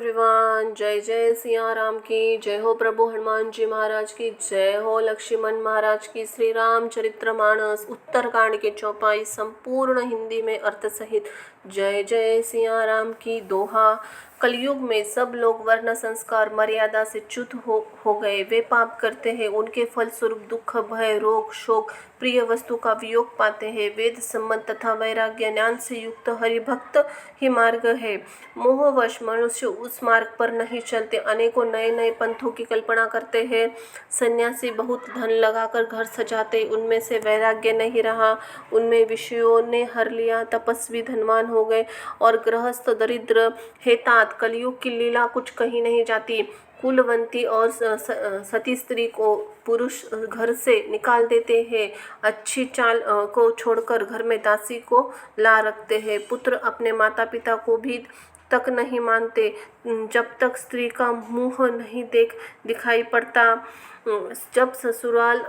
Everyone, जय जय सिया राम की जय हो। प्रभु हनुमान जी महाराज की जय हो। लक्ष्मण महाराज की श्री रामचरितमानस उत्तरकांड के चौपाई संपूर्ण हिंदी में अर्थ सहित जय जय सिया राम की दोहा। कलयुग में सब लोग वर्ण संस्कार मर्यादा से च्युत हो गए। वे पाप करते हैं, उनके फलस्वरूप दुख, भय, रोग, शोक, प्रिय वस्तु का वियोग पाते हैं। वेद सम्मत तथा वैराग्य ज्ञान से युक्त हरिभक्त ही मार्ग है। मोहवश मनुष्य उस मार्ग पर नहीं चलते, अनेकों नए नए पंथों की कल्पना करते हैं। सन्यासी बहुत धन लगाकर घर सजाते, उनमें से वैराग्य नहीं रहा, उनमें विषयों ने हर लिया। तपस्वी धनवान हो गए और गृहस्थ दरिद्र। हे तात, कलयुग की लीला कुछ कही नहीं जाती। कुलवंती और सती स्त्री को पुरुष घर से निकाल देते हैं। अच्छी चाल को छोड़कर घर में दासी को ला रखते हैं। पुत्र अपने माता पिता को भी तक नहीं मानते। जब तक स्त्री का मुंह नहीं दिखाई पड़ता, जब ससुराल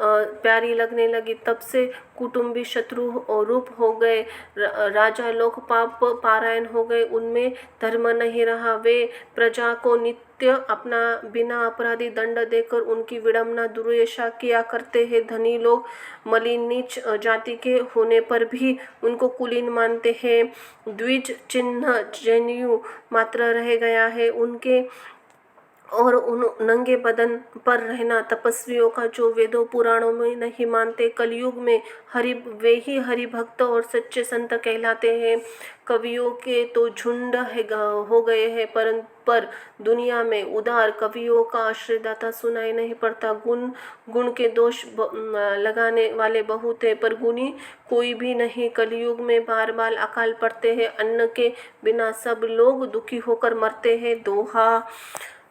प्यारी लगने लगी, तब से कुटुंबी शत्रु रूप हो गए। राजा लोग पाप पारायण हो गए, उनमें धर्म नहीं रहा। वे प्रजा को नित्य अपना बिना अपराधी दंड देकर उनकी विडंबना दुर्दशा किया करते हैं। धनी लोग मलिन नीच जाति के होने पर भी उनको कुलीन मानते हैं। द्विज चिन्ह जनेऊ मात्र रह गया है उनके, और उन नंगे बदन पर रहना तपस्वियों का जो वेदों पुराणों में नहीं मानते। कलयुग में वे ही हरि भक्त और सच्चे संत कहलाते हैं। कवियों के तो झुंड हो गए हैं, पर दुनिया में उदार कवियों का आश्रयदाता सुनाई नहीं पड़ता। गुण के दोष लगाने वाले बहुत हैं, पर गुणी कोई भी नहीं। कलयुग में बार बार अकाल पड़ते हैं, अन्न के बिना सब लोग दुखी होकर मरते हैं। दोहा।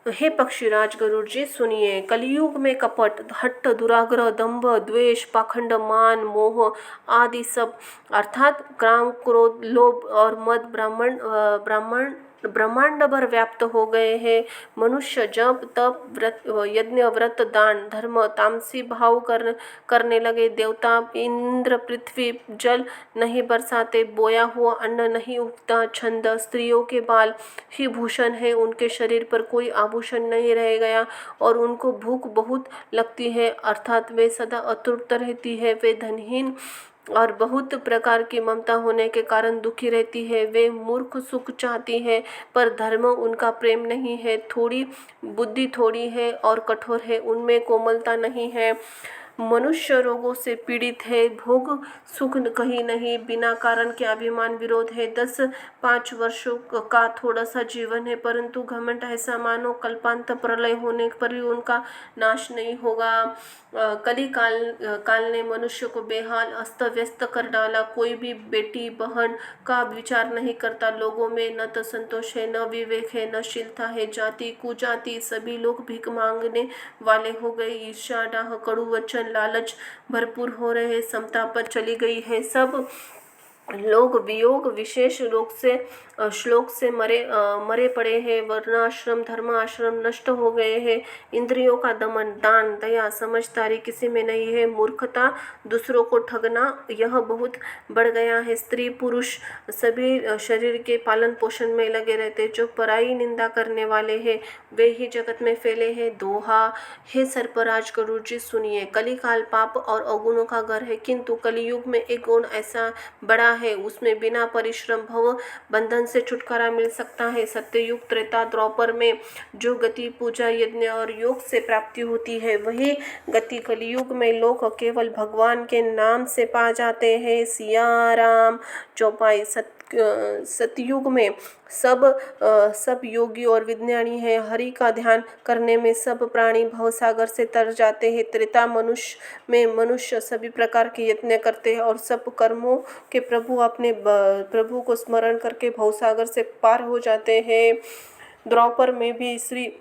हे पक्षीराज गरुड़ जी सुनिए। कलयुग में कपट, हठ, दुराग्रह, दंभ, द्वेष, पाखंड, मान, मोह आदि सब अर्थात काम, क्रोध, लोभ और मद ब्रह्मांड भर व्याप्त हो गए हैं। मनुष्य जब तब यज्ञ, व्रत, दान, धर्म, तामसी भाव करने लगे। देवता इंद्र पृथ्वी जल नहीं बरसाते, बोया हुआ अन्न नहीं उगता। छंद, स्त्रियों के बाल ही भूषण है, उनके शरीर पर कोई आभूषण नहीं रह गया और उनको भूख बहुत लगती है, अर्थात वे सदा अतृप्त रहती है। वे धनहीन और बहुत प्रकार की ममता होने के कारण दुखी रहती है। वे मूर्ख सुख चाहती है, पर धर्म उनका प्रेम नहीं है। थोड़ी बुद्धि थोड़ी है और कठोर है, उनमें कोमलता नहीं है। मनुष्य रोगों से पीड़ित है, भोग सुख कहीं नहीं, बिना कारण के अभिमान विरोध है। 10-5 वर्षों का थोड़ा सा जीवन है, परंतु घमंड ऐसा मानो कल्पांत प्रलय होने पर भी उनका नाश नहीं होगा। कली काल ने मनुष्य को बेहाल अस्त व्यस्त कर डाला। कोई भी बेटी बहन का विचार नहीं करता। लोगों में न तो संतोष है, न विवेक है, न शीलता है। जाति कुजाति सभी लोग भीख मांगने वाले हो गए। ईर्ष्या, डाह, कड़ू वचन, लालच भरपूर हो रहे। समता पर चली गई है। सब लोग वियोग विशेष श्लोक से मरे पड़े हैं। वर्णाश्रम धर्माश्रम नष्ट हो गए हैं। इंद्रियों का दमन, दान, दया, समझदारी किसी में नहीं है। मूर्खता, दूसरों को ठगना, यह बहुत बढ़ गया है। स्त्री पुरुष सभी शरीर के पालन पोषण में लगे रहते। जो पराई निंदा करने वाले हैं, वे ही जगत में फैले हैं। दोहा। हे सर्पराज गरुड़ जी सुनिए। कलिकाल पाप और अवगुणों का घर है, किंतु कलियुग में एक गुण ऐसा बड़ा है, उसमें बिना परिश्रम भव बंधन से छुटकारा मिल सकता है। सत्ययुग, त्रेता, द्वापर में जो गति पूजा, यज्ञ और योग से प्राप्ति होती है, वही गति कलियुग में लोग केवल भगवान के नाम से पा जाते हैं। सिया राम। चौपाई। सतयुग में सब योगी और विज्ञानी हैं। हरि का ध्यान करने में सब प्राणी भवसागर से तर जाते हैं। त्रेता मनुष्य सभी प्रकार के यत्न करते हैं और सब कर्मों के प्रभु अपने प्रभु को स्मरण करके भवसागर से पार हो जाते हैं। द्वापर में भी श्री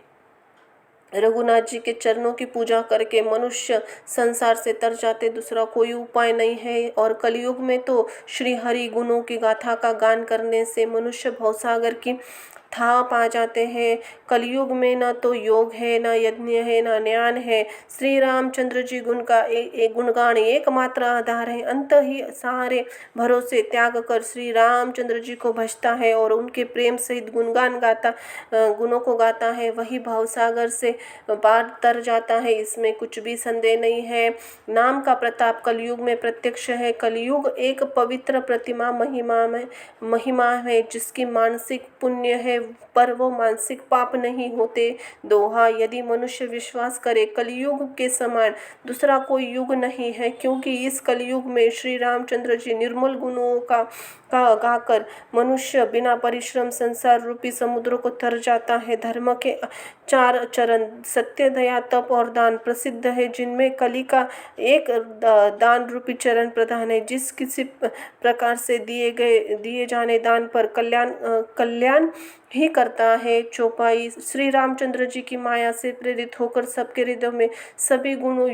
रघुनाथ जी के चरणों की पूजा करके मनुष्य संसार से तर जाते, दूसरा कोई उपाय नहीं है। और कलयुग में तो श्री हरि गुणों की गाथा का गान करने से मनुष्य भवसागर की था पा जाते हैं। कलयुग में न तो योग है, न यज्ञ है, न ज्ञान है। श्री रामचंद्र जी गुणगान एकमात्र आधार है। अंत ही सारे भरोसे त्याग कर श्री रामचंद्र जी को भजता है और उनके प्रेम सहित गुणों को गाता है, वही भावसागर से पार तर जाता है। इसमें कुछ भी संदेह नहीं है। नाम का प्रताप कलयुग में प्रत्यक्ष है। कलयुग एक पवित्र प्रतिमा महिमा है, जिसकी मानसिक पुण्य है पर वो मानसिक पाप नहीं होते। दोहा, यदि मनुष्य विश्वास करे कलयुग के समान दूसरा कोई युग नहीं है, क्योंकि इस कलयुग में श्री रामचंद्र जी निर्मल गुणों का गाकर मनुष्य बिना परिश्रम संसार रूपी समुद्र को तर जाता है। धर्म के 4 चरण सत्य, दया, तप और दान प्रसिद्ध है, जिनमें कली का एक दान रूपी चरण प्रधान है। जिस किसी प्रकार से दिए जाने दान पर कल्याण ही करता है। चौपाई, श्री रामचंद्र जी की माया से प्रेरित होकर सबके हृदय में सभी गुणों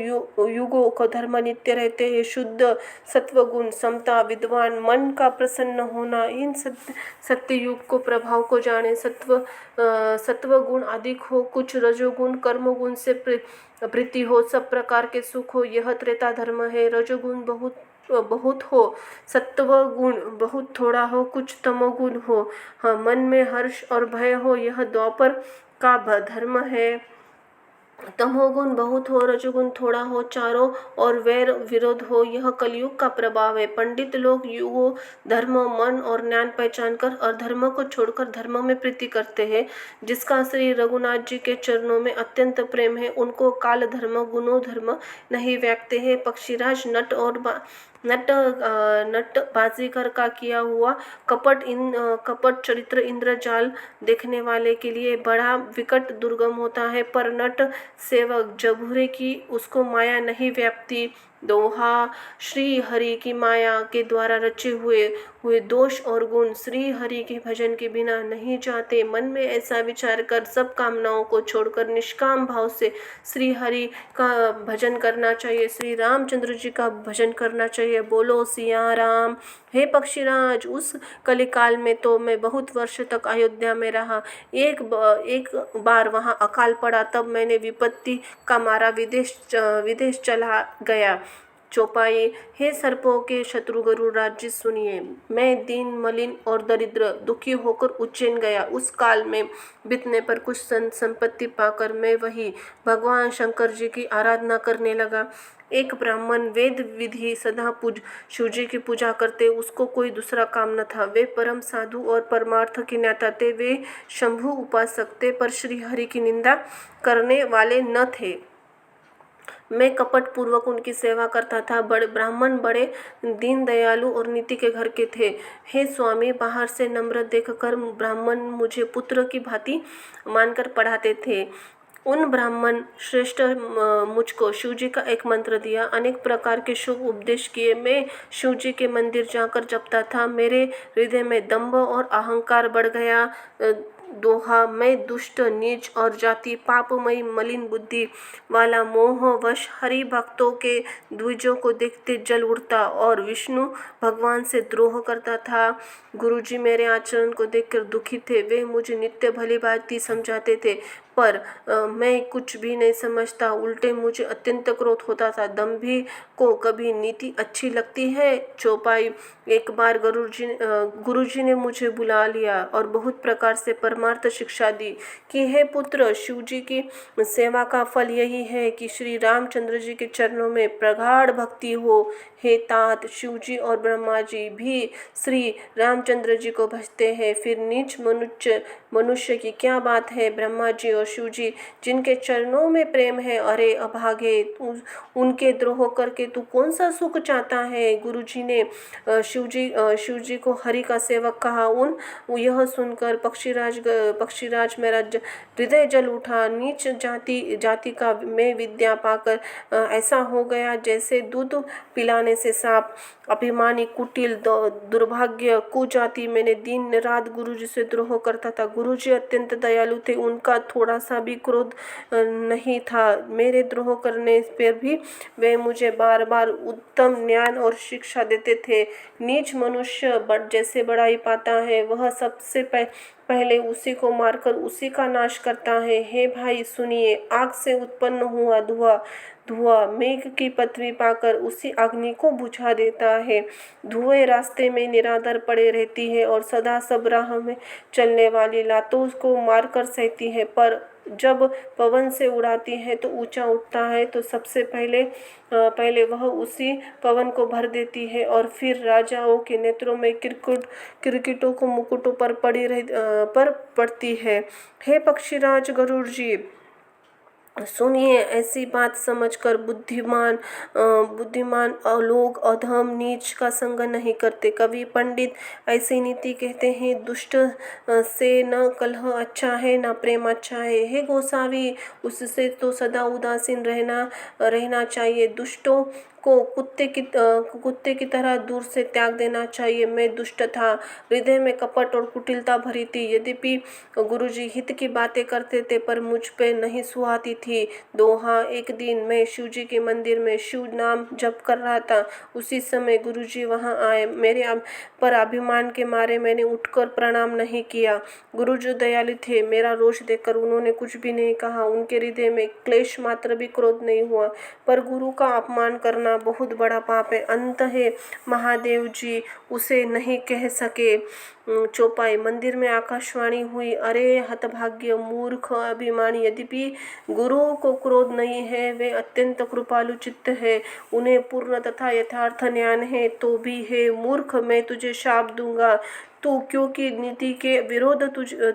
युगों को धर्म नित्य रहते हैं। शुद्ध सत्व गुण, समता, विद्वान मन का प्रसन्न होना, इन सत्य युग को प्रभाव को जाने। सत्व गुण अधिक हो, कुछ रजोगुण कर्म गुण से प्रीति हो, सब प्रकार के सुख हो, यह त्रेता धर्म है। रजोगुण बहुत हो, सत्व गुण बहुत थोड़ा हो, कुछ तमोगुण हो, हाँ, मन में हर्ष और भय हो, यह द्वापर का धर्म है। तमोगुण बहुत हो, रजोगुण थोड़ा हो, चारों और वैर विरोध हो, यह कलयुग का प्रभाव है। पंडित लोग युगों धर्म, मन और ज्ञान पहचान कर अधर्म को छोड़कर धर्म में प्रीति करते हैं। जिसका श्री रघुनाथ जी के चरणों में अत्यंत प्रेम है, उनको काल धर्म गुणों धर्म नहीं व्याप्त है। पक्षीराज नट बाजीगर का किया हुआ कपट चरित्र इंद्रजाल देखने वाले के लिए बड़ा विकट दुर्गम होता है, पर नट सेवक जबूरे की उसको माया नहीं व्याप्ति। दोहा, श्री हरि की माया के द्वारा रचे हुए दोष और गुण श्री हरि के भजन के बिना नहीं जाते। मन में ऐसा विचार कर सब कामनाओं को छोड़कर निष्काम भाव से श्री हरि का भजन करना चाहिए, श्री रामचंद्र जी का भजन करना चाहिए। बोलो सिया राम। हे पक्षीराज, उस कलिकाल में तो मैं बहुत वर्ष तक अयोध्या में रहा। एक बार वहाँ अकाल पड़ा, तब मैंने विपत्ति का मारा विदेश चला गया। चौपाई, हे सर्पों के शत्रु गरुड़ राज्य सुनिए, मैं दीन मलिन और दरिद्र दुखी होकर उज्जैन गया। उस काल में बीतने पर कुछ संपत्ति पाकर मैं वही भगवान शंकर जी की आराधना करने लगा। एक ब्राह्मण वेद विधि सदा शिवजी की पूजा करते, उसको कोई दूसरा काम न था। वे परम साधु और परमार्थ के ज्ञाता थे। वे शंभु उपासक थे, पर श्री हरि की निंदा करने वाले न थे। मैं कपट पूर्वक उनकी सेवा करता था। ब्राह्मण बड़े दीन दयालु और नीति के घर के थे। हे स्वामी, बाहर से नम्र देखकर ब्राह्मण मुझे पुत्र की भांति मानकर पढ़ाते थे। उन ब्राह्मण श्रेष्ठ मुझको शिवजी का एक मंत्र दिया, अनेक प्रकार के शुभ उपदेश किए। मैं शिवजी के मंदिर जाकर जपता था। मेरे हृदय में दंभ और अहंकार बढ़ गया। दोहा, मैं दुष्ट, नीच और जाति पापमयी मलिन बुद्धि वाला मोहवश हरि भक्तों के द्विजों को देखते जल उठता और विष्णु भगवान से द्रोह करता था। गुरुजी मेरे आचरण को देखकर दुखी थे। वे मुझे नित्य भली भांति समझाते थे, पर मैं कुछ भी नहीं समझता। उल्टे मुझे अत्यंत क्रोध होता था। दंभी को कभी नीति अच्छी लगती है। चौपाई, एक बार गुरुजी ने मुझे बुला लिया और बहुत प्रकार से परमार्थ शिक्षा दी कि हे पुत्र, शिवजी की सेवा का फल यही है कि श्री रामचंद्र जी के चरणों में प्रगाढ़ भक्ति हो। हे तात, शिवजी और ब्रह्मा जी भी श्री रामचंद्र जी को भजते हैं, फिर नीच मनुष्य की क्या बात है। ब्रह्मा जी और शिवजी जिनके चरणों में प्रेम है, अरे अभागे, उनके द्रोह करके तू कौन सा सुख चाहता है। गुरुजी ने शिवजी को हरि का सेवक कहा। यह सुनकर पक्षीराज मेरा हृदय जल उठा। नीच जाति का मैं विद्या पाकर ऐसा हो गया जैसे दूध पिलाने से सांप। अभिमानी, कुटिल, दुर्भाग्य, कुजाति, मैंने दिन रात गुरुजी से द्रोह करता था। गुरुजी अत्यंत दयालु थे, उनका थोड़ा सा भी क्रोध नहीं था। मेरे द्रोह करने पर भी वे मुझे बार बार उत्तम ज्ञान और शिक्षा देते थे। नीच मनुष्य जैसे बड़ाई पाता है, वह सबसे पहले उसी को मारकर उसी का नाश करता है। हे भाई सुनिए, आग से उत्पन्न हुआ धुआं धुआं मेघ की पृथ्वी पाकर उसी अग्नि को बुझा देता है। धुएं रास्ते में निरादर पड़े रहती है और सदा सब राह में चलने वाली लातों को मारकर सहती है, पर जब पवन से उड़ाती है तो ऊंचा उठता है तो सबसे पहले वह उसी पवन को भर देती है और फिर राजाओं के नेत्रों में किरकिटों को मुकुटों पर पर पड़ती है। हे पक्षीराज गरुड़ जी, सुनिए, ऐसी बात समझकर बुद्धिमान लोग अधम नीच का संग नहीं करते। कवि पंडित ऐसी नीति कहते हैं, दुष्ट से न कलह अच्छा है न प्रेम अच्छा है। हे गोसावी, उससे तो सदा उदासीन रहना चाहिए। दुष्टों को कुत्ते की तरह दूर से त्याग देना चाहिए। मैं दुष्ट था, हृदय में कपट और कुटिलता भरी थी। यद्यपि गुरुजी हित की बातें करते थे पर मुझ पे नहीं सुहाती थी। दोहा, एक दिन मैं शिवजी के मंदिर में शिव नाम जप कर रहा था। उसी समय गुरुजी वहां आए। मेरे पर अभिमान के मारे मैंने उठकर प्रणाम नहीं किया। गुरुजी दयालु थे, मेरा रोष देखकर उन्होंने कुछ भी नहीं कहा। उनके हृदय में क्लेश मात्र भी क्रोध नहीं हुआ। पर गुरु का अपमान करना बहुत बड़ा पाप है। अंत है महादेव जी उसे नहीं कह सके। चौपाई, मंदिर में आकाशवाणी हुई, अरे हतभाग्य मूर्ख अभिमानी, यद्यपि गुरु को क्रोध नहीं है, वे अत्यंत कृपालु चित्त है, उन्हें पूर्ण तथा यथार्थ ज्ञान है, तो भी हे मूर्ख, मैं तुझे शाप दूंगा तू, क्योंकि नीति के विरोध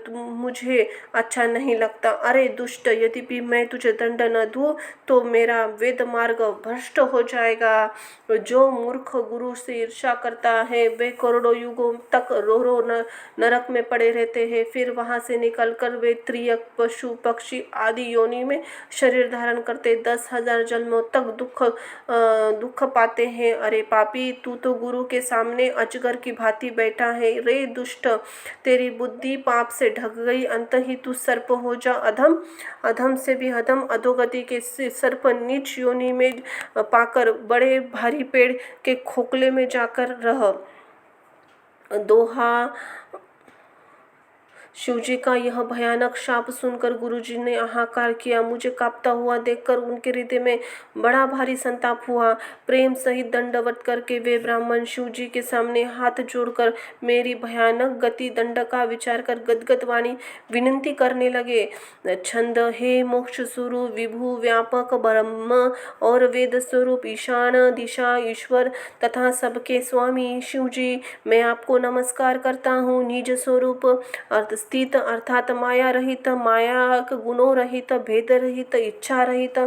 मुझे अच्छा नहीं लगता। अरे दुष्ट, यद्यपि मैं तुझे दंड न दूं तो मेरा वेद मार्ग भ्रष्ट हो जाएगा। जो मूर्ख गुरु से ईर्ष्या करता है वे करोड़ों युगों तक रो रो नरक में पड़े रहते हैं। फिर वहां से निकलकर वे त्रियक, पशु, पक्षी आदि योनि में शरीर धारण करते 10,000 जन्मों तक दुख पाते हैं। अरे पापी, तू तो गुरु के सामने अजगर की भांति बैठा है। रे दुष्ट, तेरी बुद्धि पाप से ढक गई, अंत ही तू सर्प हो जा। अधम से भी अधम अधोगति के सर्प नीच योनि में पाकर बड़े भारी पेड़ के खोखले में जाकर रह। दोहा, शिवजी का यह भयानक शाप सुनकर गुरुजी ने हाहाकार किया। मुझे कांपता हुआ देखकर उनके हृदय में बड़ा भारी संताप हुआ। प्रेम सहित दंडवत करके वे ब्राह्मण शिवजी के सामने हाथ जोड़कर मेरी भयानक गति दंड का विचार कर गदगद वाणी विनती करने लगे। छंद, हे मोक्ष स्वरूप विभु व्यापक ब्रह्म और वेद स्वरूप ईशान दिशा ईश्वर तथा सबके स्वामी शिवजी, मैं आपको नमस्कार करता हूँ। निज स्वरूप अर्थ स्थित अर्थात माया रहित, माया गुणों रहित, भेद रहित, इच्छा रहित,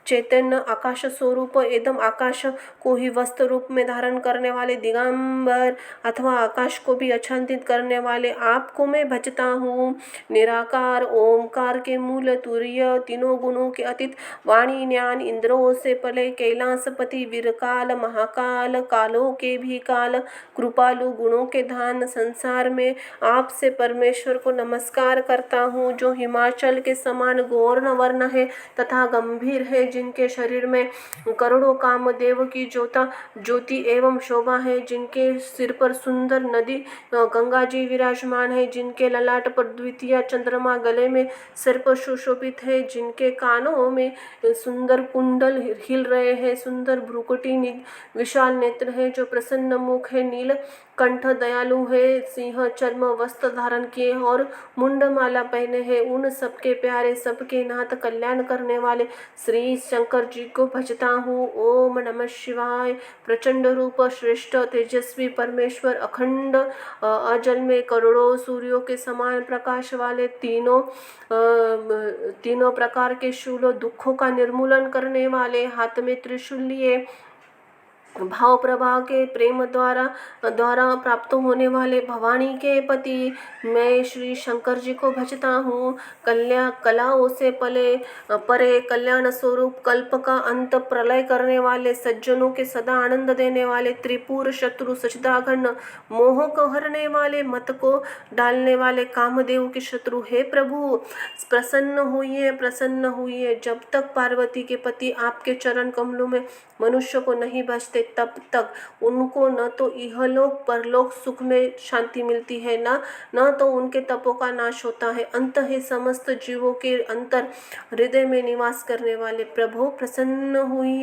चैतन्य आकाश स्वरूप एवं आकाश को ही वस्त्र रूप में धारण करने वाले दिगंबर अथवा आकाश को भी आच्छादित करने वाले आपको मैं भजता हूँ। निराकार ओंकार के मूल तुर्य, तीनों गुणों के अतीत, वाणी ज्ञान इंद्रों से पले, कैलासपति वीरकाल महाकाल, कालों के भी काल, कृपालु गुणों के धान, संसार में आपसे परमेश्वर को नमस्कार करता हूँ जो हिमाचल के समान गौर्ण वर्ण है तथा गंभीर है, जिनके शरीर में करोड़ों कामदेव की ज्योति एवं शोभा है, जिनके सिर पर सुंदर नदी गंगा जी विराजमान है, जिनके ललाट पर द्वितीय चंद्रमा गले में सर्प सुशोभित है, जिनके कानों में सुंदर कुंडल हिल रहे हैं, सुंदर भ्रुकुटी विशाल नेत्र है, जो प्रसन्न मुख है, नील कंठ दयालु है, सिंह चर्म वस्त्र धारण किए और मुंडमाला पहने हैं, उन सबके प्यारे सबके नाथ कल्याण करने वाले श्री शंकर जी को भजता हूँ। ओम नमः शिवाय। प्रचंड रूप श्रेष्ठ तेजस्वी परमेश्वर, अखंड अजल में करोड़ों सूर्यों के समान प्रकाश वाले, तीनों प्रकार के शूलों दुखों का निर्मूलन करने वाले, हाथ में त्रिशूल लिए भाव प्रभाव के प्रेम द्वारा प्राप्त होने वाले भवानी के पति, मैं श्री शंकर जी को भजता हूँ। कलाओं से परे कल्याण स्वरूप, कल्प का अंत प्रलय करने वाले, सज्जनों के सदा आनंद देने वाले, त्रिपुर शत्रु सचिदाघन मोह को हरने वाले, मत को डालने वाले, कामदेव के शत्रु, हे प्रभु प्रसन्न हुई है। जब तक पार्वती के पति आपके चरण कमलों में मनुष्य को नहीं बचते पहुँचते तब तक उनको न तो इहलोक परलोक सुख में शांति मिलती है, न तो उनके तपों का नाश होता है। अंत है समस्त जीवों के अंतर हृदय में निवास करने वाले प्रभु प्रसन्न हुई।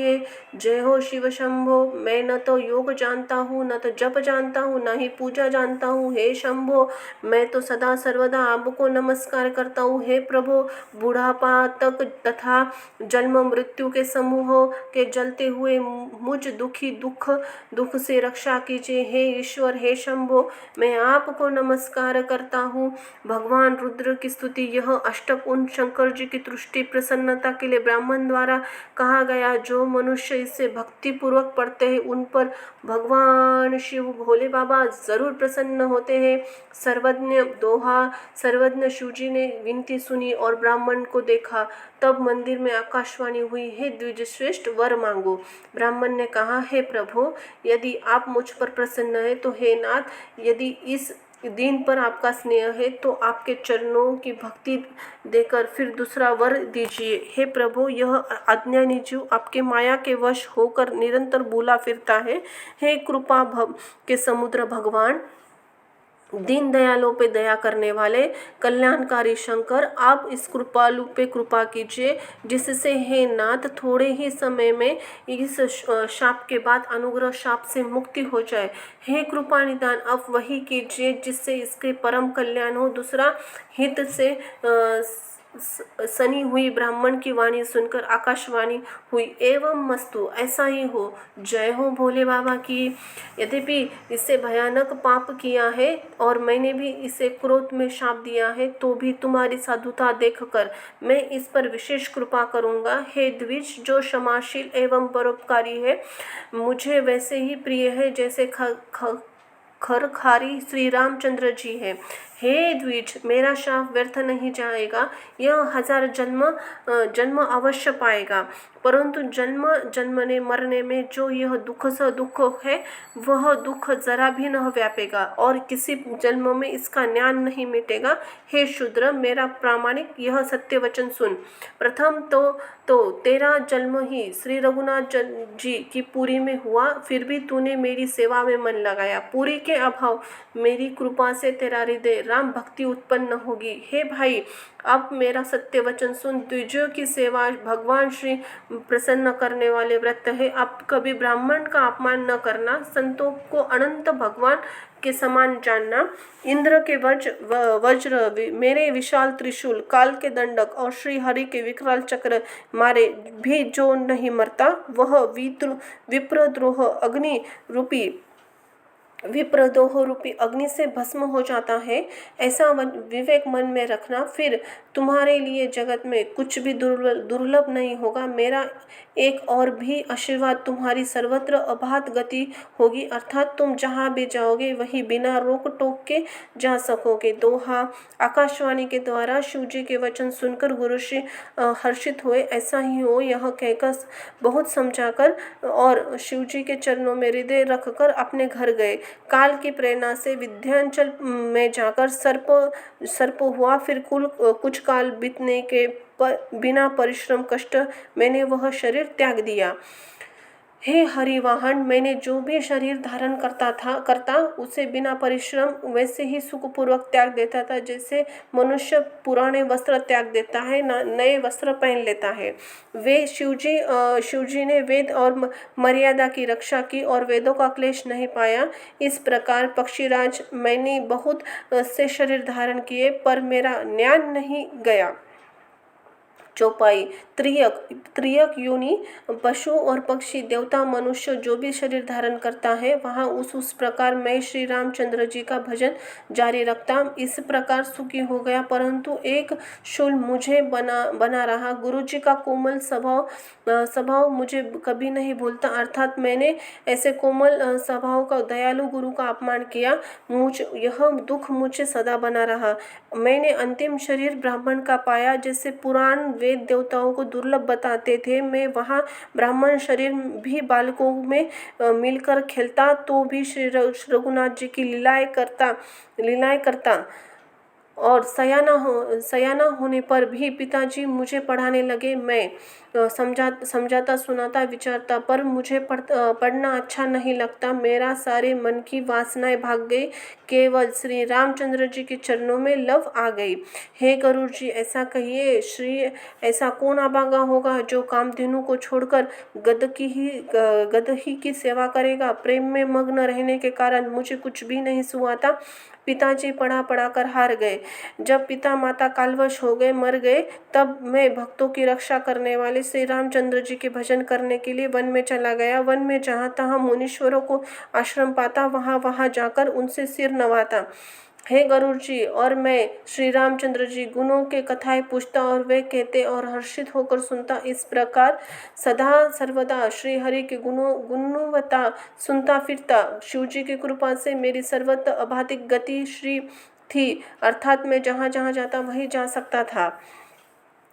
जय हो शिव शंभो। मैं न तो योग जानता हूँ, न तो जप जानता हूँ, न ही पूजा जानता हूँ। हे शंभो, मैं तो सदा सर्वदा आपको नमस्कार करता हूँ। हे प्रभु, बुढ़ापा तक तथा जन्म मृत्यु के समूह के जलते हुए मुझ दुख से रक्षा कीजिए। हे ईश्वर, हे शंभो, मैं आपको नमस्कार करता हूँ। भगवान रुद्र की स्तुति। यह अष्टक उन शंकर जी की तुष्टि प्रसन्नता के लिए ब्राह्मण द्वारा कहा गया। जो मनुष्य इसे भक्ति पूर्वक पढ़ते हैं उन पर भगवान शिव भोले बाबा जरूर प्रसन्न होते हैं। सर्वज्ञ दोहा। सर्वज्ञ शिवजी ने विनती सुनी और ब्राह्मण को देखा। तब मंदिर में आकाशवाणी हुई, हे द्विज श्रेष्ठ, वर मांगो। ब्राह्मण ने कहा, हे प्रभु, यदि आप मुझ पर प्रसन्न है तो हे नाथ, यदि इस दिन पर आपका स्नेह है तो आपके चरणों की भक्ति देकर फिर दूसरा वर दीजिए। हे प्रभु, यह अज्ञानी जीव आपके माया के वश होकर निरंतर भूला फिरता है। हे कृपा के समुद्र भगवान, दीन दयालों पे दया करने वाले कल्याणकारी शंकर, आप इस कृपालु पे कृपा कीजिए, जिससे हे नाथ थोड़े ही समय में इस शाप के बाद अनुग्रह शाप से मुक्ति हो जाए। हे कृपा निदान, आप वही कीजिए जिससे इसके परम कल्याण हो। दूसरा हित से सनी हुई ब्राह्मण की वाणी सुनकर आकाशवाणी हुई, एवं मस्तु, ऐसा ही हो। जय हो भोले बाबा की। यद्यपि इससे भयानक पाप किया है और मैंने भी इसे क्रोध में शाप दिया है, तो भी तुम्हारी साधुता देखकर मैं इस पर विशेष कृपा करूँगा। हे द्विज, जो क्षमाशील एवं परोपकारी है, मुझे वैसे ही प्रिय है जैसे खरखारी श्री रामचंद्र जी है। हे द्विज, मेरा शाप व्यर्थ नहीं जाएगा। यह 1000 जन्म अवश्य पाएगा, परंतु जन्म जन्मने मरने में जो यह दुख है, वह दुख जरा भी न व्यापेगा और किसी जन्म में इसका ज्ञान नहीं मिटेगा। हे शूद्र, मेरा प्रामाणिक यह सत्य वचन सुन। प्रथम तो तेरा जन्म ही श्री रघुनाथ जी की पुरी में हुआ, फिर भी तूने मेरी सेवा में मन लगाया। पुरी के अभाव मेरी कृपा से तेरा हृदय राम भक्ति उत्पन्न होगी। हे भाई, अब मेरा सत्य वचन सुन। द्विजों की सेवा भगवान श्री प्रसन्न करने वाले व्रत है। अब कभी ब्राह्मण का अपमान न करना, संतों को अनंत भगवान के समान जानना। इंद्र के वज्र, मेरे विशाल त्रिशूल, काल के दंडक और श्री हरि के विकराल चक्र मारे भी जो नहीं मरता, वह विप्रद्रोह रूपी अग्नि से भस्म हो जाता है। ऐसा विवेक मन में रखना, फिर तुम्हारे लिए जगत में कुछ भी दुर्लभ नहीं होगा। मेरा एक और भी आशीर्वाद तुम्हारी सर्वत्र अबाध गति होगी, अर्थात तुम जहाँ भी जाओगे वहीं बिना रोक टोक के जा सकोगे। दोहा। आकाशवाणी के द्वारा शिवजी के वचन सुनकर गुरुश्री हर्षित हुए। ऐसा ही हो, यह कहकर बहुत समझाकर और शिवजी के चरणों में हृदय रखकर अपने घर गए। काल की प्रेरणा से विंध्याचल में जाकर सर्प हुआ। फिर कुछ काल बीतने के बिना परिश्रम कष्ट मैंने वह शरीर त्याग दिया। हे हरिवाहन, मैंने जो भी शरीर धारण करता उसे बिना परिश्रम वैसे ही सुखपूर्वक त्याग देता था, जैसे मनुष्य पुराने वस्त्र त्याग देता है, नए वस्त्र पहन लेता है। वे शिवजी ने वेद और मर्यादा की रक्षा की और वेदों का क्लेश नहीं पाया। इस प्रकार पक्षीराज, मैंने बहुत से शरीर धारण किए पर मेरा ज्ञान नहीं गया। चौपाई। त्रियक योनि, पशु और पक्षी, देवता, मनुष्य जो भी शरीर धारण करता है, वहाँ उस प्रकार मैं श्री रामचंद्र जी का भजन जारी रखता। इस प्रकार सुखी हो गया, परंतु एक शूल मुझे बना रहा। गुरु जी का कोमल स्वभाव मुझे कभी नहीं भूलता, अर्थात मैंने ऐसे कोमल स्वभाव का दयालु गुरु का अपमान किया। यह दुख मुझे सदा बना रहा। मैंने अंतिम शरीर ब्राह्मण का पाया, जैसे पुराण वेद देवताओं को दुर्लभ बताते थे। मैं वहाँ ब्राह्मण शरीर भी बालकों में मिलकर खेलता, तो भी श्री रघुनाथ जी की लीलाएं करता। और सयाना होने पर भी पिताजी मुझे पढ़ाने लगे। मैं समझाता सुनाता विचारता, पर मुझे पढ़ना अच्छा नहीं लगता। मेरा सारे मन की वासनाएं भाग गई, केवल श्री रामचंद्र जी के चरणों में लव आ गई। हे गरुड़ जी, ऐसा कहिए श्री, ऐसा कौन अभागा होगा जो कामधेनु को छोड़कर गध ही की सेवा करेगा। प्रेम में मग्न रहने के कारण मुझे कुछ भी नहीं सुहाता। पिताजी पढ़ा पढ़ा कर हार गए। जब पिता माता कालवश हो गए, मर गए, तब मैं भक्तों की रक्षा करने वाले श्री रामचंद्र जी के भजन करने के लिए वन में चला गया। वन में जहाँ तहाँ मुनीश्वरों को आश्रम पाता, वहाँ वहाँ जाकर उनसे सिर नवाता। हे गरुड़ जी, और मैं श्री रामचंद्र जी गुणों के कथाएं पूछता और वे कहते और हर्षित होकर सुनता। इस प्रकार सदा सर्वदा श्री हरि के गुणवत्ता सुनता फिरता। शिव जी की कृपा से मेरी सर्वत्र अबाधिक गति श्री थी, अर्थात मैं जहाँ जहाँ जाता वहीं जा सकता था।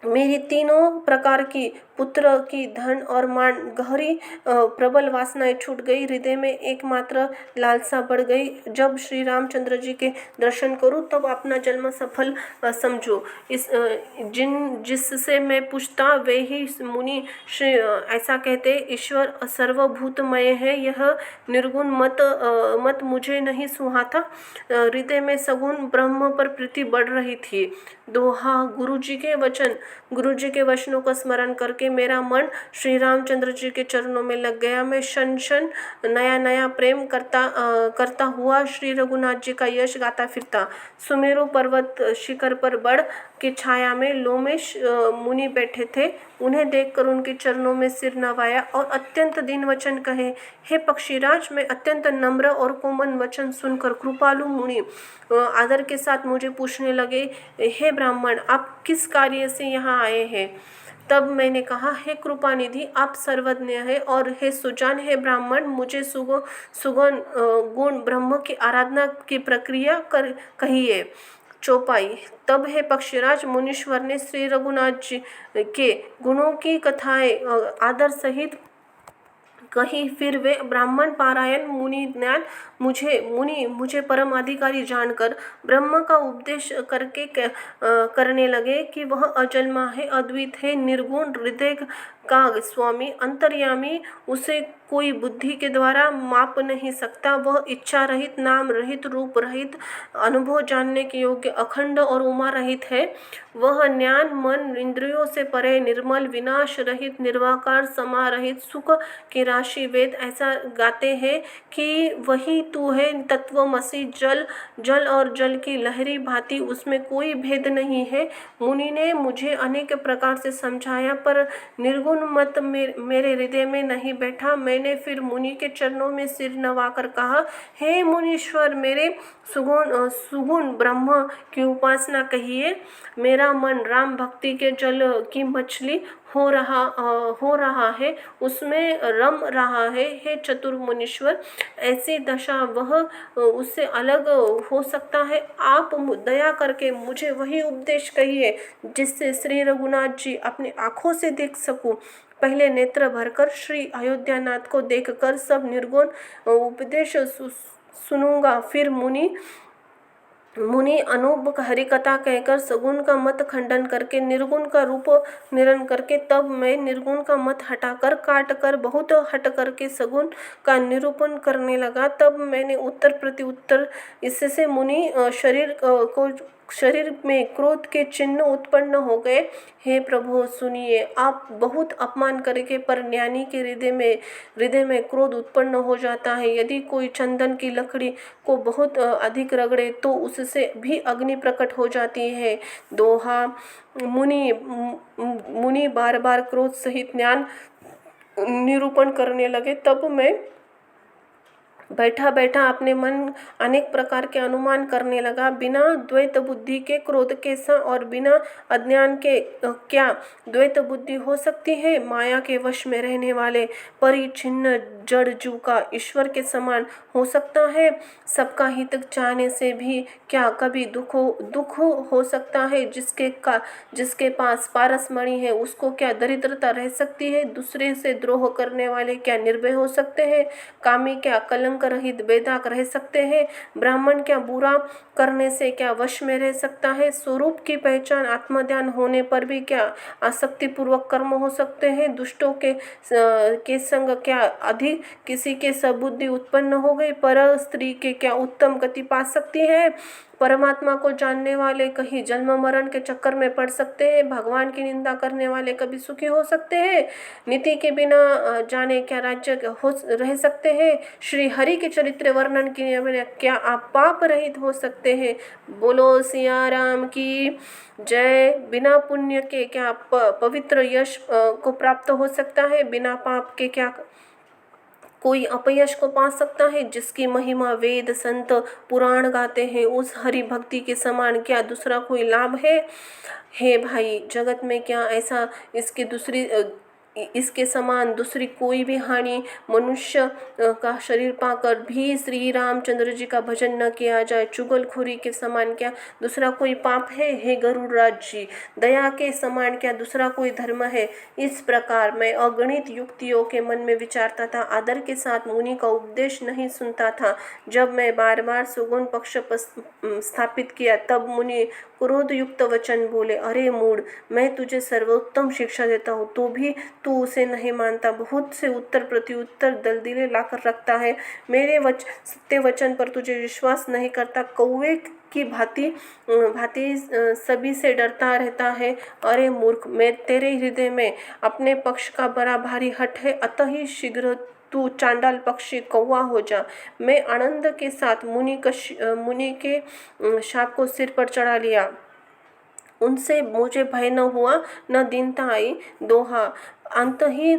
मेरी तीनों प्रकार की पुत्र की, धन और मान, गहरी प्रबल वासनाएं छूट गई। हृदय में एकमात्र लालसा बढ़ गई, जब श्री रामचंद्र जी के दर्शन करूं तब अपना जन्म सफल समझो। जिससे मैं पूछता वे ही मुनि ऐसा कहते, ईश्वर सर्वभूतमय है, यह निर्गुण मत मुझे नहीं सुहाता। हृदय में सगुण ब्रह्म पर प्रीति बढ़ रही थी। दोहा, गुरु जी के वचनों का स्मरण करके मेरा मन श्री रामचंद्र जी के चरणों में लग गया। मैं शन शन नया नया प्रेम करता हुआ श्री रघुनाथ जी का यश गाता फिरता। सुमेरु पर्वत शिखर पर बड़ की छाया में लोमेश मुनि बैठे थे। उन्हें देखकर उनके चरणों में सिर नवाया और अत्यंत दीन वचन कहे। हे पक्षीराज, मैं अत्यंत नम्र और कोमल वचन सुनकर कृपालु मुनि आदर के साथ मुझे पूछने लगे, हे ब्राह्मण, आप किस कार्य से यहाँ आए हैं। तब मैंने कहा, हे कृपा निधि, आप सर्वज्ञ है, और हे सुजान, हे ब्राह्मण, मुझे सुगुण गुण ब्रह्म की आराधना की प्रक्रिया कहिए। चौपाई। तब हे पक्षीराज, मुनीश्वर ने श्री रघुनाथ जी के गुणों की कथाएं आदर सहित कही। फिर वे ब्राह्मण पारायण मुझे परम अधिकारी जानकर ब्रह्म का उपदेश करने लगे कि वह अजन्मा है, अद्वित है, निर्गुण, हृदय का स्वामी, अंतर्यामी, उसे कोई बुद्धि के द्वारा माप नहीं सकता। वह इच्छा रहित, नाम रहित, रूप रहित, अनुभव जानने के योग्य, अखंड और उमा रहित है। वह ज्ञान, मन, इंद्रियों से परे, निर्मल, विनाश रहित, निर्वाकार, समा रहित, सुख की राशि। वेद ऐसा गाते हैं कि वही तू है तत्वमसि, जल और जल की लहरी भांति, उसमें कोई भेद नहीं है। मुनि ने मुझे अनेक प्रकार से समझाया, पर निर्गुण मत मेरे हृदय में नहीं बैठा। मैंने फिर मुनि के चरणों में सिर नवाकर कहा, हे मुनीश्वर, मेरे सुगुण ब्रह्म की उपासना कहिए। मेरा मन राम भक्ति के जल की मछली हो रहा है, उसमें रम रहा है। हे चतुर मुनीश्वर, ऐसी दशा वह उससे अलग हो सकता है। आप दया करके मुझे वही उपदेश कहिए जिससे श्री रघुनाथ जी अपनी आँखों से देख सकूं। पहले नेत्र भरकर श्री अयोध्यानाथ को देखकर सब निर्गुण उपदेश सुनूंगा। फिर मुनि अनूप हरिकथा कहकर सगुण का मत खंडन करके निर्गुण का रूप निरन करके, तब मैं निर्गुण का मत हटाकर काट कर बहुत हट करके सगुण का निरूपण करने लगा। तब मैंने उत्तर प्रति उत्तर, इससे मुनि शरीर में क्रोध के चिन्ह उत्पन्न हो गए। हे प्रभु, सुनिए, आप बहुत अपमान करके, पर ज्ञानी के हृदय में क्रोध उत्पन्न हो जाता है। यदि कोई चंदन की लकड़ी को बहुत अधिक रगड़े तो उससे भी अग्नि प्रकट हो जाती है। दोहा, मुनि बार बार क्रोध सहित ज्ञान निरूपण करने लगे। तब मैं बैठा बैठा अपने मन अनेक प्रकार के अनुमान करने लगा। बिना द्वैत बुद्धि के क्रोध कैसा, और बिना अज्ञान के क्या द्वैत बुद्धि हो सकती है। माया के वश में रहने वाले परिच्छिन्न जड़ जीव का ईश्वर के समान हो सकता है। सबका हित चाहने से भी क्या कभी दुख हो सकता है। जिसके पास पारसमणि है, उसको क्या दरिद्रता रह सकती है। दूसरे से द्रोह करने वाले क्या निर्भय हो सकते हैं। कामी क्या कलंक कलंक रहित बेदाग रह सकते हैं? ब्राह्मण क्या बुरा करने से क्या वश में रह सकता है? स्वरूप की पहचान आत्मध्यान होने पर भी क्या आसक्ति पूर्वक कर्म हो सकते हैं? दुष्टों के संग क्या अधिक किसी के सबुद्धि उत्पन्न हो गई? पर स्त्री के क्या उत्तम गति पा सकती है? परमात्मा को जानने वाले कहीं जन्म मरण के चक्कर में पड़ सकते हैं? भगवान की निंदा करने वाले कभी सुखी हो सकते हैं? नीति के बिना जाने क्या राज्य हो रह सकते हैं? श्री हरि के चरित्र वर्णन के बिना क्या आप पाप रहित हो सकते हैं? बोलो सिया राम की जय। बिना पुण्य के क्या पवित्र यश को प्राप्त हो सकता है? बिना पाप के क्या कोई अपयश को पा सकता है? जिसकी महिमा वेद संत पुराण गाते हैं, उस हरि भक्ति के समान क्या दूसरा कोई लाभ है? हे भाई, जगत में क्या ऐसा इसके समान दूसरी कोई भी हानि मनुष्य का शरीर पाकर भी श्री रामचंद्र जी का भजन न किया जाए? चुगलखोरी के समान क्या दूसरा कोई पाप है? हे गरुड़राज जी, दया के समान क्या दूसरा कोई धर्म है? इस प्रकार मैं अगणित युक्तियों के मन में विचारता था, आदर के साथ मुनि का उपदेश नहीं सुनता था। जब मैं बार बार सुगुण पक्ष स्थापित किया, तब मुनि क्रोध युक्त वचन बोले, अरे मूढ़, मैं तुझे सर्वोत्तम शिक्षा देता हूँ, तो भी तू उसे नहीं मानता। बहुत से उत्तर प्रत्युत्तर दलदले लाकर रखता है, मेरे सत्य वचन पर तुझे विश्वास नहीं करता। कौवे की भांति सभी से डरता रहता है। अरे मूर्ख, मैं तेरे हृदय में अपने पक्ष का बड़ा भारी हठ है, अतः ही शीघ्र तू चांडाल पक्षी कौवा हो जा। मैं आनंद के साथ मुनि के शाप को सिर पर चढ़ा लिया। उनसे मुझे भय न हुआ, न दीनता आई। दोहा अंत ही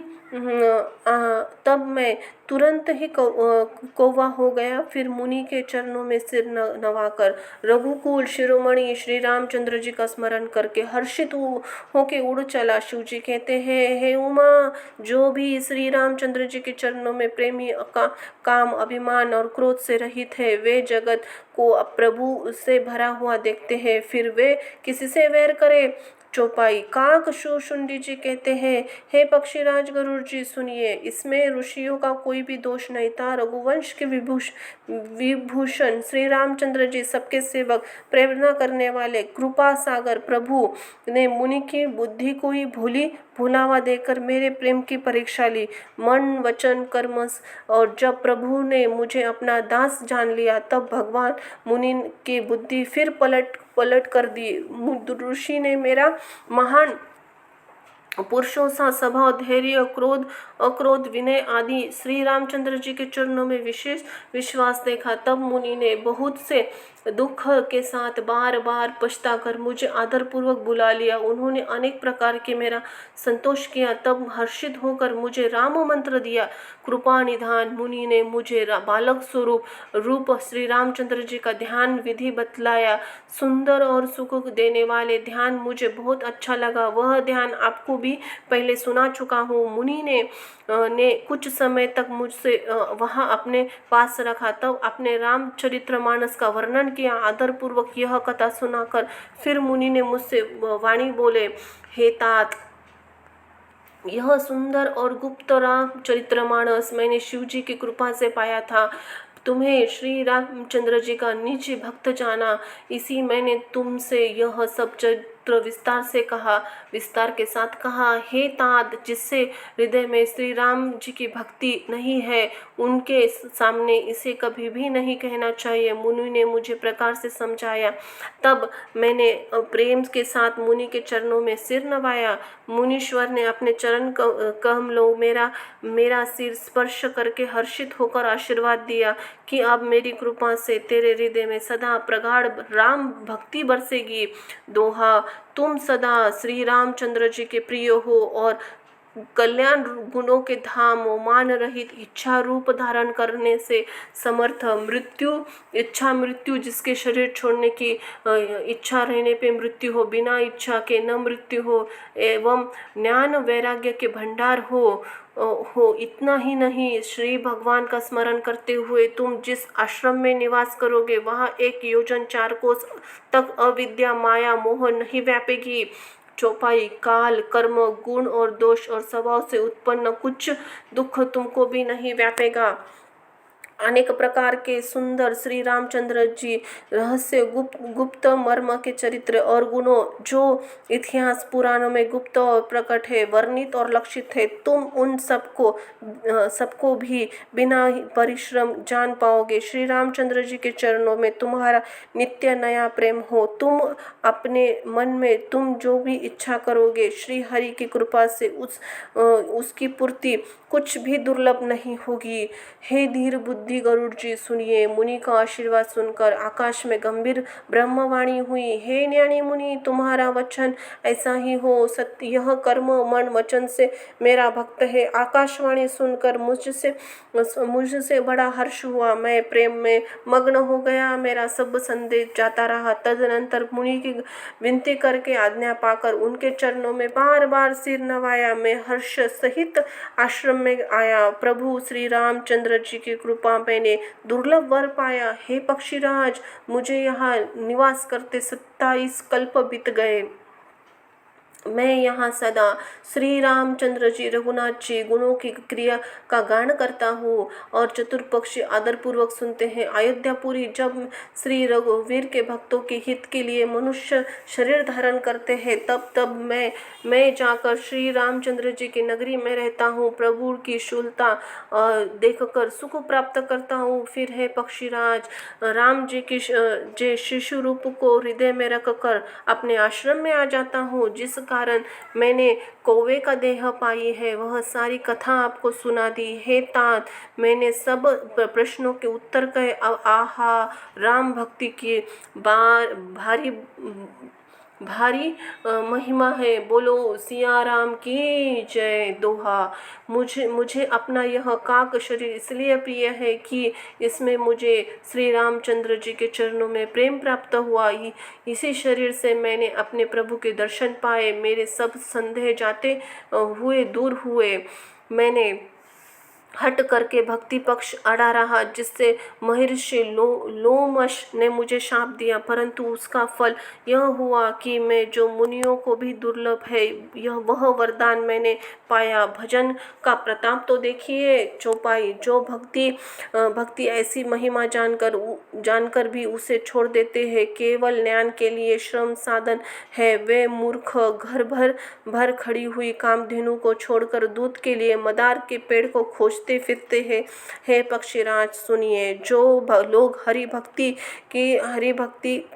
तब मैं तुरंत ही कौवा हो गया। फिर मुनि के चरणों में सिर नवाकर रघुकुल शिरोमणि श्री रामचंद्र जी का स्मरण करके हर्षित होके उड़ चला। शिव जी कहते हैं, हे उमा, जो भी श्री रामचंद्र जी के चरणों में प्रेमी काम अभिमान और क्रोध से रहित है, वे जगत को प्रभु से भरा हुआ देखते हैं, फिर वे किसी से वैर करे? चौपाई। काक शुंडी जी कहते हैं, हे पक्षीराज गरुड़ जी, सुनिए, इसमें ऋषियों का कोई भी दोष नहीं था। रघुवंश के विभूषण श्री रामचंद्र जी, सबके सेवक, प्रेरणा करने वाले कृपा सागर प्रभु ने मुनि की बुद्धि को ही भुलावा देकर मेरे प्रेम की परीक्षा ली। मन वचन कर्म, और जब प्रभु ने मुझे अपना दास जान लिया, तब भगवान मुनि की बुद्धि फिर पलट कर दी। ऋषि ने मेरा महान पुरुषों सा स्वभाव, धैर्य, क्रोध, अक्रोध, विनय आदि श्री रामचंद्र जी के चरणों में विशेष विश्वास देखा। तब मुनि ने बहुत से दुख के साथ बार बार पछताकर मुझे आदरपूर्वक बुला लिया। उन्होंने अनेक प्रकार के मेरा संतोष किया। तब हर्षित होकर मुझे राम मंत्र दिया। कृपा निधान मुनि ने मुझे बालक स्वरूप रूप श्री रामचंद्र जी का ध्यान विधि बतलाया। सुंदर और सुख देने वाले ध्यान मुझे बहुत अच्छा लगा। वह ध्यान आपको भी पहले सुना चुका हूँ। मुनि ने कुछ समय तक मुझसे वहाँ अपने पास रखा, तब अपने रामचरितमानस का वर्णन किया। आदरपूर्वक यह कथा सुनाकर फिर मुनि ने मुझसे वाणी बोले, हे तात, यह सुंदर और गुप्त रामचरितमानस मैंने शिव जी की कृपा से पाया था। तुम्हें श्री रामचंद्र जी का निज भक्त जाना, इसी मैंने तुमसे यह सब चरित्र विस्तार के साथ कहा। हे तात, जिससे हृदय में श्री राम जी की भक्ति नहीं है, उनके सामने इसे कभी भी नहीं कहना चाहिए। मुनि ने मुझे प्रकार से समझाया। तब मैंने प्रेम के साथ मुनि के चरणों में सिर नवाया। मुनीश्वर ने अपने चरण कमलों मेरा सिर स्पर्श करके हर्षित होकर आशीर्वाद दिया कि अब मेरी कृपा से तेरे हृदय में सदा प्रगाढ़ राम भक्ति बरसेगी। दोहा, तुम सदा श्री रामचंद्र जी के प्रिय हो और कल्याण गुणों के धाम हो। मान रहित इच्छा रूप धारण करने से समर्थ इच्छा मृत्यु, जिसके शरीर छोड़ने की इच्छा रहने पे मृत्यु हो, बिना इच्छा के न मृत्यु हो, एवं ज्ञान वैराग्य के भंडार हो। इतना ही नहीं, श्री भगवान का स्मरण करते हुए तुम जिस आश्रम में निवास करोगे, वहाँ 1 योजन 4 कोस तक अविद्या माया मोह नहीं व्यापेगी। चौपाई। काल, कर्म, गुण और दोष और स्वभाव से उत्पन्न कुछ दुख तुमको भी नहीं व्यापेगा। अनेक प्रकार के सुंदर श्री रामचंद्र जी रहस्य गुप्त मर्म के चरित्र और गुणों जो इतिहास पुराणों में गुप्त और प्रकट है, वर्णित और लक्षित है, तुम उन सबको भी बिना ही परिश्रम जान पाओगे। श्री रामचंद्र जी के चरणों में तुम्हारा नित्य नया प्रेम हो। तुम अपने मन में तुम जो भी इच्छा करोगे, श्री हरि की कृपा से उसकी पूर्ति कुछ भी दुर्लभ नहीं होगी। हे धीर बुद्धि गरुड़ जी, सुनिए। मुनि का आशीर्वाद सुनकर आकाश में गंभीर ब्रह्मवाणी हुई। हे ज्ञानी मुनि, तुम्हारा वचन ऐसा ही हो। सत्य यह कर्म मन वचन से मेरा भक्त है। आकाशवाणी सुनकर मुझसे बड़ा हर्ष हुआ। मैं प्रेम में मग्न हो गया। मेरा सब संदेह जाता रहा। तदनंतर मुनि की विनती करके आज्ञा पाकर उनके चरणों में बार बार सिर नवाया। मैं हर्ष सहित आश्रम में आया। प्रभु श्री रामचंद्र जी की कृपा मैंने दुर्लभ वर पाया। हे पक्षीराज, मुझे यहाँ निवास करते 27 कल्प बीत गए। मैं यहाँ सदा श्री रामचंद्र जी रघुनाथ जी गुणों की क्रिया का गान करता हूँ और चतुर्पक्षी आदरपूर्वक सुनते हैं। अयोध्यापुरी जब श्री रघुवीर के भक्तों के हित के लिए मनुष्य शरीर धारण करते हैं, तब मैं जाकर श्री रामचंद्र जी की नगरी में रहता हूँ। प्रभु की शूलता देखकर सुख प्राप्त करता हूँ। फिर है पक्षीराज, राम जी की शिशु रूप को हृदय में रखकर अपने आश्रम में आ जाता हूँ। जिस कारण मैंने कौवे का देह पाई है, वह सारी कथा आपको सुना दी। हे तात, मैंने सब प्रश्नों के उत्तर कहे। आहा, राम भक्ति की भारी महिमा है। बोलो सिया राम की जय। दोहा। मुझे अपना यह काक शरीर इसलिए प्रिय है कि इसमें मुझे श्री रामचंद्र जी के चरणों में प्रेम प्राप्त हुआ। इसी शरीर से मैंने अपने प्रभु के दर्शन पाए। मेरे सब संदेह जाते हुए दूर हुए। मैंने हट करके भक्ति पक्ष अड़ा रहा, जिससे महर्षि लोमश ने मुझे शाप दिया, परंतु उसका फल यह हुआ कि मैं जो मुनियों को भी दुर्लभ है वह वरदान मैंने पाया। भजन का प्रताप तो देखिए चौपाई। जो भक्ति ऐसी महिमा जानकर भी उसे छोड़ देते हैं, केवल ज्ञान के लिए श्रम साधन है, वे मूर्ख घर भर खड़ी हुई कामधेनु को छोड़कर दूध के लिए मदार के पेड़ को खोजते फिरते हैं। हे पक्षीराज, सुनिए। जो लोग हरि भक्ति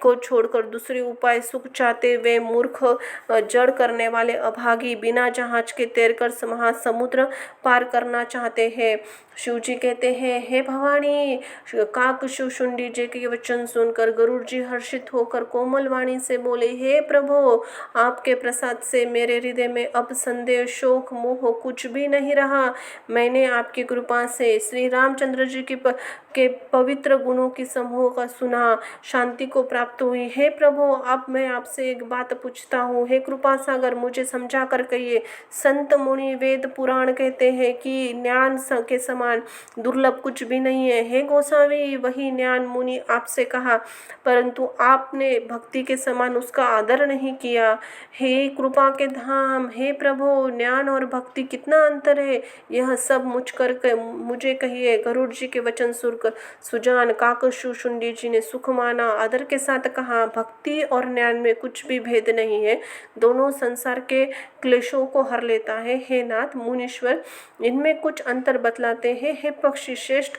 को छोड़कर दूसरे उपाय सुख चाहते, वे मूर्ख जड़ करने वाले अभागी बिना जहाज के तैरकर महासमुद्र पार करना चाहते हैं। शिव जी कहते हैं, हे भवानी, काकशुंडी जी के वचन सुनकर गरुड़ जी हर्षित होकर कोमल वाणी से बोले, हे प्रभु, आपके प्रसाद से मेरे हृदय में अब संदेह शोक मोह कुछ भी नहीं रहा। मैंने आपकी कृपा से श्री रामचंद्र जी के पवित्र गुणों की समूह का सुना, शांति को प्राप्त हुई। हे प्रभु, अब मैं आपसे एक बात पूछता हूँ। हे कृपा सागर, मुझे समझा कर कहिए। संत मुनि वेद पुराण कहते हैं कि ज्ञान के समान दुर्लभ कुछ भी नहीं है। हे गोसावी, वही ज्ञान मुनि आपसे कहा, परंतु आपने भक्ति के समान उसका आदर नहीं किया। हे कृपा के धाम, हे प्रभु, ज्ञान और भक्ति कितना अंतर है, यह सब मुझे कहिए। गरुड़ जी के वचन सुनकर सुजान काकशुंडी जी ने सुख माना, आदर के साथ कहा, भक्ति और ज्ञान में कुछ भी भेद नहीं है, दोनों संसार के क्लेशों को हर लेता है। हे नाथ मुनीश्वर, इनमें कुछ अंतर बतलाते हैं। हे पक्षी श्रेष्ठ,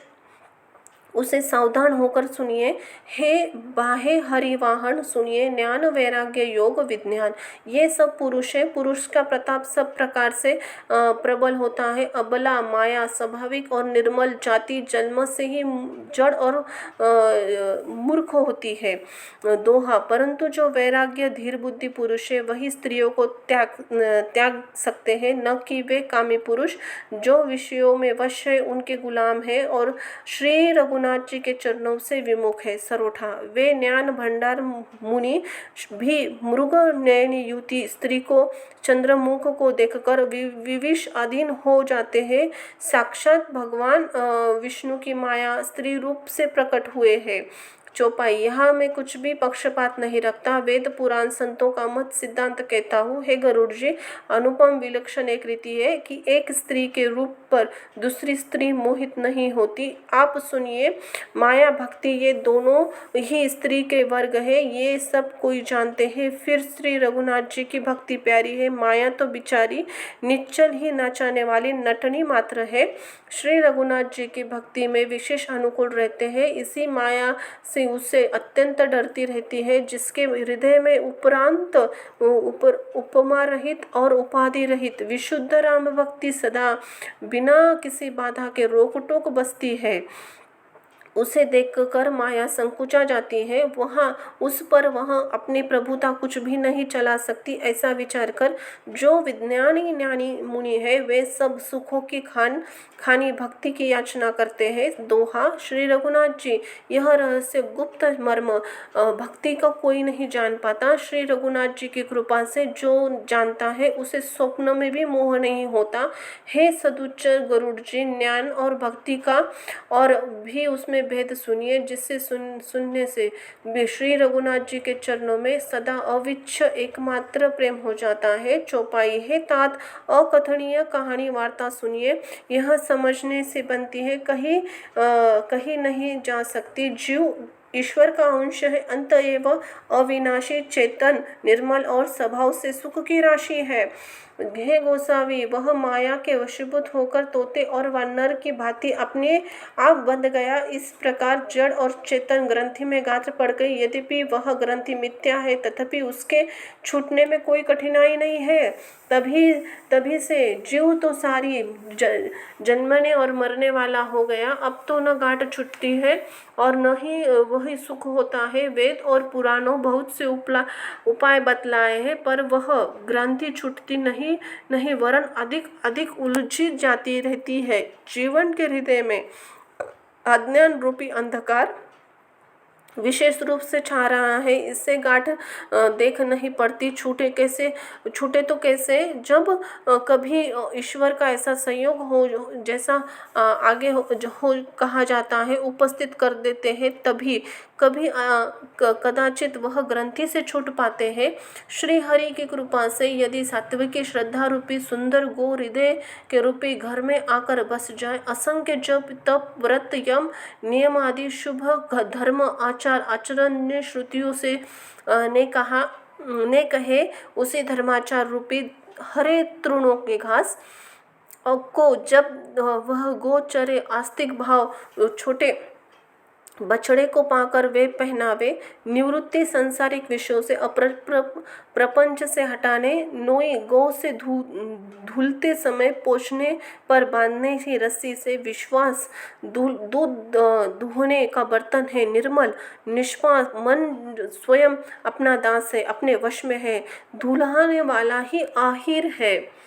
उसे सावधान होकर सुनिए। हे बाहे हरिवाहन, सुनिए। ज्ञान वैराग्य योग विज्ञान, ये सब पुरुष है। पुरुष का प्रताप सब प्रकार से प्रबल होता है। अबला माया स्वाभाविक और निर्मल जाति जन्म से ही जड़ और मूर्ख होती है। दोहा। परंतु जो वैराग्य धीर बुद्धि पुरुष है, वही स्त्रियों को त्याग सकते हैं, न कि वे कामी पुरुष जो विषयों में वश है, उनके गुलाम है और श्री रघुनाथ जी के चरणों से विमुख है। सरोठा। वे ज्ञान भंडार मुनि भी मृग नयन युति स्त्री को चंद्रमुख को देखकर विविश अधीन हो जाते हैं। साक्षात भगवान विष्णु की माया स्त्री रूप से प्रकट हुए हैं। चौपाई। यहाँ मैं कुछ भी पक्षपात नहीं रखता, वेद पुराण संतों का मत सिद्धांत कहता हूँ। हे गरुड़ जी, अनुपम विलक्षण एक रीति है कि एक स्त्री के रूप पर दूसरी स्त्री मोहित नहीं होती। आप सुनिए, माया भक्ति ये दोनों ही स्त्री के वर्ग है, ये सब कोई जानते हैं। फिर श्री रघुनाथ जी की भक्ति प्यारी है, माया तो बिचारी निश्चल ही नाचाने वाली नटनी मात्र है। श्री रघुनाथ जी की भक्ति में विशेष अनुकूल रहते हैं, इसी माया से उससे अत्यंत डरती रहती है, जिसके हृदय में उपरांत उपमा रहित और उपाधि रहित विशुद्ध राम भक्ति सदा बिना किसी बाधा के रोक टोक बसती है। उसे देखकर माया संकुचा जाती है, उस पर वह अपनी प्रभुता कुछ भी नहीं चला सकती। ऐसा विचार कर जो विज्ञानी ज्ञानी मुनि है वे सब सुखों की खानी भक्ति की याचना करते हैं। दोहा, श्री रघुनाथ जी, यह रहस्य गुप्त मर्म भक्ति का कोई नहीं जान पाता। श्री रघुनाथ जी की कृपा से जो जानता है उसे स्वप्न में भी मोह नहीं होता। हे सदुच्चर गरुड़ जी, ज्ञान और भक्ति का और भी उसमें भेद सुनिए, जिससे सुनने से श्री रघुनाथ जी के चरणों में सदा अविच्छ एकमात्र प्रेम हो जाता है। चौपाई है तात अकथनीय कहानी वार्ता सुनिए, यह समझने से बनती है, कहीं नहीं जा सकती। जीव ईश्वर का अंश है, अंत एवं अविनाशी, चेतन, निर्मल और स्वभाव से सुख की राशि है। हे गोसावी, वह माया के वशीभूत होकर तोते और वानर की भांति अपने आप बंध गया। इस प्रकार जड़ और चेतन ग्रंथि में गांठ पड़ गई। यद्यपि वह ग्रंथि मिथ्या है, तथापि उसके छूटने में कोई कठिनाई नहीं है। तभी से जीव तो सारी जन्मने और मरने वाला हो गया। अब तो न गांठ छूटती है और न ही वही सुख होता है। वेद और पुराणों बहुत से उपाय बतलाए हैं, पर वह ग्रंथि छूटती नहीं वरन अधिक उलझी जाती रहती है। जीवन के हृदय में अज्ञान रूपी अंधकार विशेष रूप से छा रहा है, इससे गांठ देख नहीं पड़ती। छूटे तो कैसे? जब कभी ईश्वर का ऐसा संयोग हो, जैसा आगे हो कहा जाता है, उपस्थित कर देते हैं, तभी कभी कदाचित वह ग्रंथि से छूट पाते हैं। श्री हरि की कृपा से यदि सात्विकी श्रद्धा रूपी सुंदर गो हृदय के रूपी घर में आकर बस जाए, असंख्य जप तप व्रत यम नियम आदि शुभ धर्म आचार आचरण श्रुतियों से ने कहे उसी धर्माचार रूपी हरे तृणों के घास को जब वह गो चरे, आस्तिक भाव छोटे बछड़े को पाकर वे पहनावे, निवृत्ति संसारिक विषयों से प्रपंच से हटाने, नोई गौ से धुलते समय पोछने पर बांधने की रस्सी से, विश्वास दूध दुहने का बर्तन है, निर्मल निष्पाप मन स्वयं अपना दास है, अपने वश में है, धुलाने वाला ही आहिर है।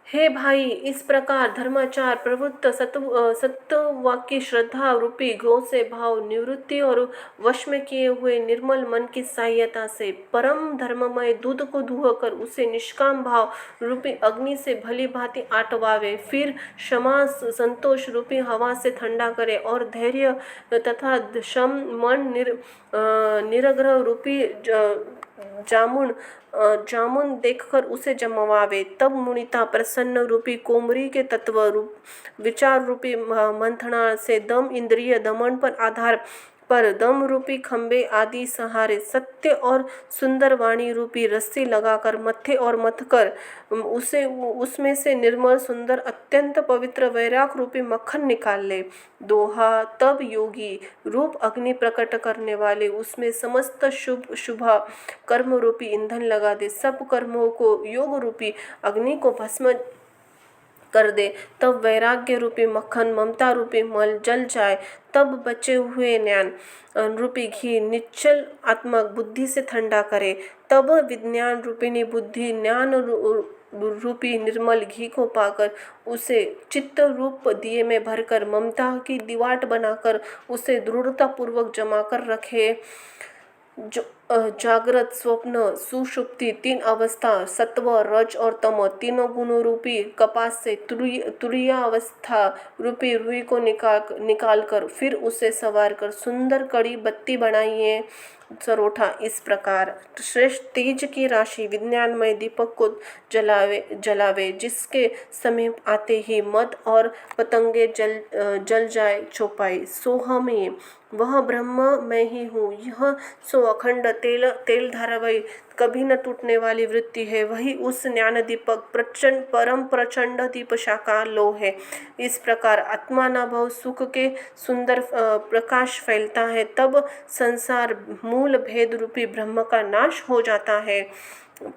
हे भाई, इस प्रकार धर्माचार प्रवृत्त सत्वाकी श्रद्धा रूपी गौ से भाव निवृत्ति और वश में किए हुए निर्मल मन की सहायता से परम धर्ममय दूध को धुआकर उसे निष्काम भाव रूपी अग्नि से भली भांति आटवावे, फिर क्षमा संतोष रूपी हवा से ठंडा करे और धैर्य तथा शम मन निरग्रह रूपी जामुन देखकर उसे जमवावे। तब मुनिता प्रसन्न रूपी कोमरी के तत्व रूप विचार रूपी मंथना से दम इंद्रिय दमन पर आधार पर दम रूपी खंबे आदि सहारे सत्य और सुंदर वाणी रूपी रस्सी लगाकर मत्थे और मथकर उसमें से निर्मल सुंदर अत्यंत पवित्र वैराग रूपी मक्खन निकाल ले। दोहा, तब योगी रूप अग्नि प्रकट करने वाले उसमें समस्त शुभ कर्म रूपी ईंधन लगा दे, सब कर्मों को योग रूपी अग्नि को भस्म कर दे। तब वैराग्य रूपी मक्खन ममता रूपी मल जल जाए। तब बचे हुए ज्ञान रूपी घी निश्चल आत्मक बुद्धि से ठंडा करे। तब विज्ञान रूपिणी बुद्धि ज्ञान रूपी निर्मल घी को पाकर उसे चित्त रूप दिए में भरकर ममता की दीवाट बनाकर उसे दृढ़ता पूर्वक जमा कर रखे। जागृत स्वप्न सुषुप्ति तीन अवस्था सत्व रज और तम तीनों गुणों रूपी कपास से तुरीय अवस्था रूपी रुई को निकाल कर फिर उसे सवार कर सुंदर कड़ी बत्ती बनाइए। सरोठा इस प्रकार। श्रेष्ठ तेज की राशि विज्ञानमय दीपक को जलावे जिसके समीप आते ही मद और पतंगे जल जाए चौपाई। सोहमी वह ब्रह्म मैं ही हूँ, यह सो अखंड तेल धारावाही कभी न टूटने वाली वृत्ति है। वही उस ज्ञान दीपक प्रचंड परम प्रचंड दीप शाखा लो है। इस प्रकार आत्मानुभव सुख के सुंदर प्रकाश फैलता है, तब संसार मूल भेद रूपी ब्रह्म का नाश हो जाता है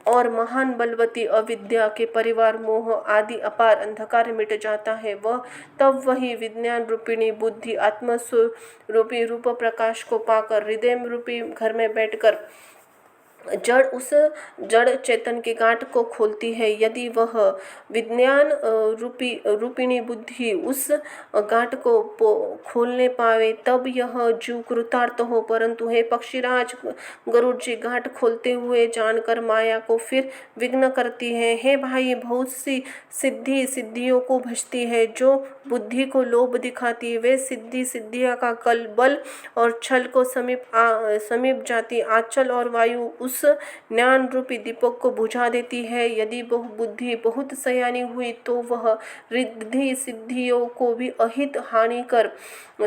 और महान बलवती अविद्या के परिवार मोह आदि अपार अंधकार मिट जाता है। वह तब वही विज्ञान रूपिणी बुद्धि आत्म रूपी रूप प्रकाश को पाकर हृदय रूपी घर में बैठकर उस जड़ चेतन की गांठ को खोलती है। यदि वह विज्ञान रूपिणी बुद्धि उस गांठ को खोलने पावे तब यह जीव कृतार्थ हो। परंतु हे पक्षीराज, गरुड़ जी गांठ खोलते हुए जानकर माया को फिर विघ्न करती है। हे भाई, बहुत सी सिद्धियों को भजती है जो बुद्धि को लोभ दिखाती है। वे सिद्धियां का बल और छल को समीप जाती आंचल और वायु उस ज्ञान रूपी दीपक को बुझा देती है। यदि वह बुद्धि बहुत सयानी हुई तो वह रिद्धि सिद्धियों को भी अहित हानिकर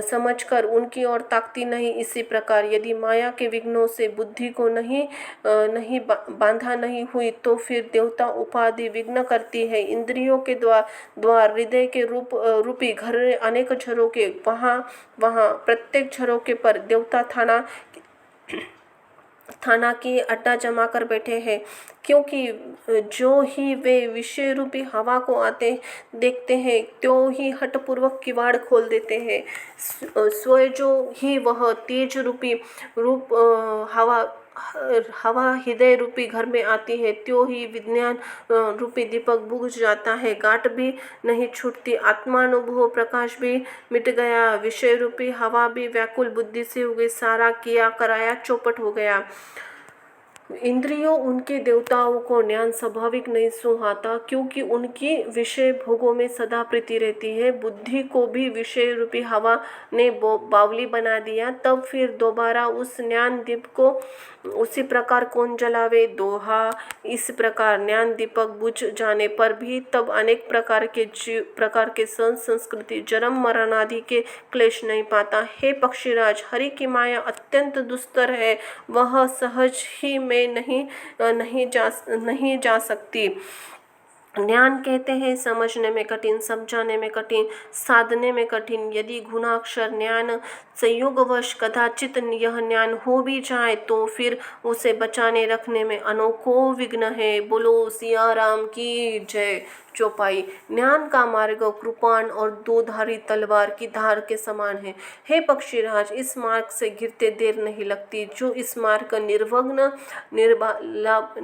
समझकर उनकी ओर ताकती नहीं। इसी प्रकार यदि माया के विघ्नों से बुद्धि को नहीं बांधा नहीं हुई तो फिर देवता उपाधि विघ्न करती है। इंद्रियों के द्वार हृदय के रूपी घर अनेक झरोके, वहाँ प्रत्येक झरोके पर देवता थाना की अड्डा जमा कर बैठे हैं, क्योंकि जो ही वे विषय रूपी हवा को आते देखते हैं त्यों ही हठपूर्वक किवाड़ खोल देते हैं। स्वयं जो ही वह तेज रूपी हवा हृदय रूपी घर में आती है त्यों ही विज्ञान रूपी दीपक बुझ जाता है। गांठ भी नहीं छूटती, आत्मानुभव प्रकाश भी मिट गया, विषय रूपी हवा भी व्याकुल बुद्धि से हो गई, सारा किया कराया चौपट हो गया। इंद्रियों उनके देवताओं को ज्ञान स्वाभाविक नहीं सुहाता, क्योंकि उनकी विषय भोगों में सदा प्रीति रहती है। बुद्धि को भी विषय रूपी हवा ने बावली बना दिया, तब फिर दोबारा उस ज्ञान दीप को उसी प्रकार कौन जलावे। दोहा इस प्रकार ज्ञान दीपक बुझ जाने पर भी तब अनेक प्रकार के संस्कृति जन्म मरण आदि के क्लेश नहीं पाता। हे पक्षीराज, हरि की माया अत्यंत दुस्तर है, वह सहज ही में नहीं जा सकती। ज्ञान कहते हैं समझने में कठिन, समझाने में कठिन, साधने में कठिन। यदि गुणाक्षर ज्ञान संयोगवश कदाचित यह ज्ञान हो भी जाए तो फिर उसे बचाने रखने में अनोखो विघ्न है। बोलो सिया राम की जय। चौपाई। ज्ञान का मार्ग कृपाण और दोधारी तलवार की धार के समान है। हे पक्षीराज, इस मार्ग से गिरते देर नहीं लगती। जो इस मार्ग का निर्विघ्न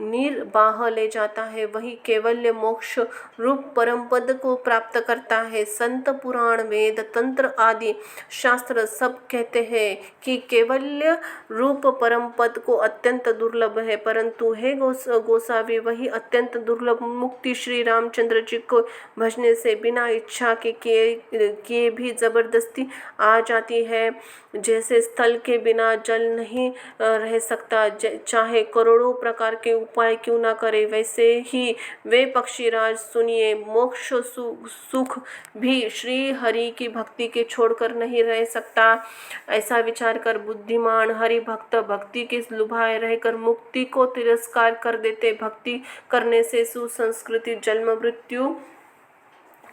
निर्बाह ले जाता है वही केवल्य मोक्ष रूप परम पद को प्राप्त करता है। संत पुराण वेद तंत्र आदि शास्त्र सब कहते हैं कि केवल्य रूप परम पद को अत्यंत दुर्लभ है, परंतु हे गोसावी, वही अत्यंत दुर्लभ मुक्ति श्री रामचंद्र जी को भजने से बिना इच्छा के किए भी जबरदस्ती आ जाती है। जैसे स्थल के बिना जल नहीं रह सकता, चाहे करोड़ों प्रकार के उपाय क्यों ना करे, वैसे ही वे पक्षीराज सुनिए, मोक्ष सुख भी श्री हरि की भक्ति के छोड़कर नहीं रह सकता। ऐसा विचार कर बुद्धिमान हरि भक्त भक्ति के लुभाए रहकर मुक्ति को तिरस्कार कर देते। भक्ति करने से सुसंस्कृति जन्म मृत्यु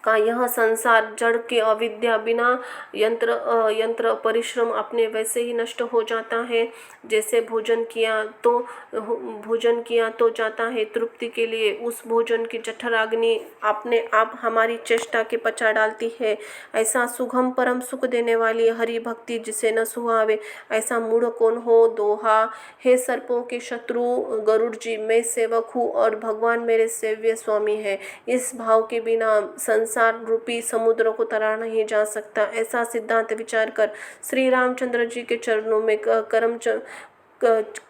का यह संसार जड़ के अविद्या बिना यंत्र परिश्रम अपने वैसे ही नष्ट हो जाता है। जैसे भोजन किया तो जाता है तृप्ति के लिए, उस भोजन की जठराग्नि अपने आप हमारी चेष्टा के पचा डालती है। ऐसा सुगम परम सुख देने वाली हरि भक्ति जिसे न सुहावे, ऐसा मूढ़ कौन हो। दोहा। हे सर्पों के शत्रु गरुड़ जी, मैं सेवक हूँ और भगवान मेरे सेव्य स्वामी है। इस भाव के बिना संसार रूपी समुद्र को तरा नहीं जा सकता। ऐसा सिद्धांत विचार कर श्री रामचंद्र जी के चरणों में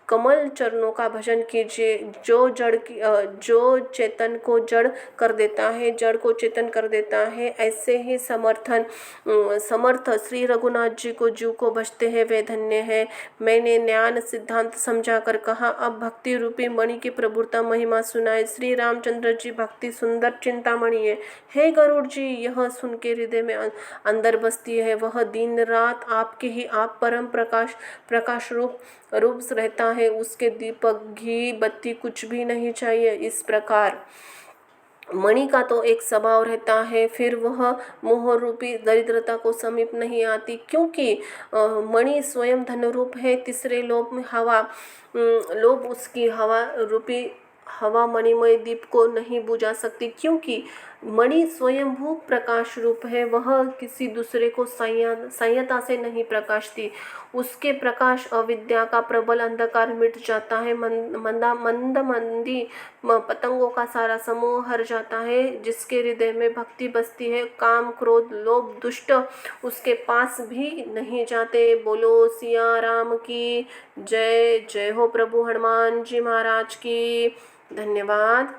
कमल चरणों का भजन कीजिए। जो चेतन को जड़ कर देता है, जड़ को चेतन कर देता है, ऐसे ही समर्थ श्री रघुनाथ जी को जीव को भजते हैं वे धन्य है। मैंने ज्ञान सिद्धांत समझा कर कहा, अब भक्ति रूपी मणि की प्रभुता महिमा सुनाए। श्री रामचंद्र जी भक्ति सुंदर चिंतामणि है। हे गरुड़ जी, यह सुन के हृदय में अंदर बसती है। वह दिन रात आपके ही आप परम प्रकाश रूप रहता है। उसके दीपक घी बत्ती कुछ भी नहीं चाहिए। इस प्रकार मणि का तो एक स्वभाव रहता है, फिर वह मोह रूपी दरिद्रता को समीप नहीं आती, क्योंकि मणि स्वयं धन रूप है। तीसरे लोभ में लोभ उसकी हवा रूपी हवा मणिमय दीप को नहीं बुझा सकती, क्योंकि मणि स्वयंभू प्रकाश रूप है। वह किसी दूसरे को सहायता से नहीं प्रकाशती। उसके प्रकाश अविद्या का प्रबल अंधकार मिट जाता है। मंदी पतंगों का सारा समूह हर जाता है। जिसके हृदय में भक्ति बसती है, काम क्रोध लोभ दुष्ट उसके पास भी नहीं जाते। बोलो सिया राम की जय। जय हो प्रभु हनुमान जी महाराज की। धन्यवाद।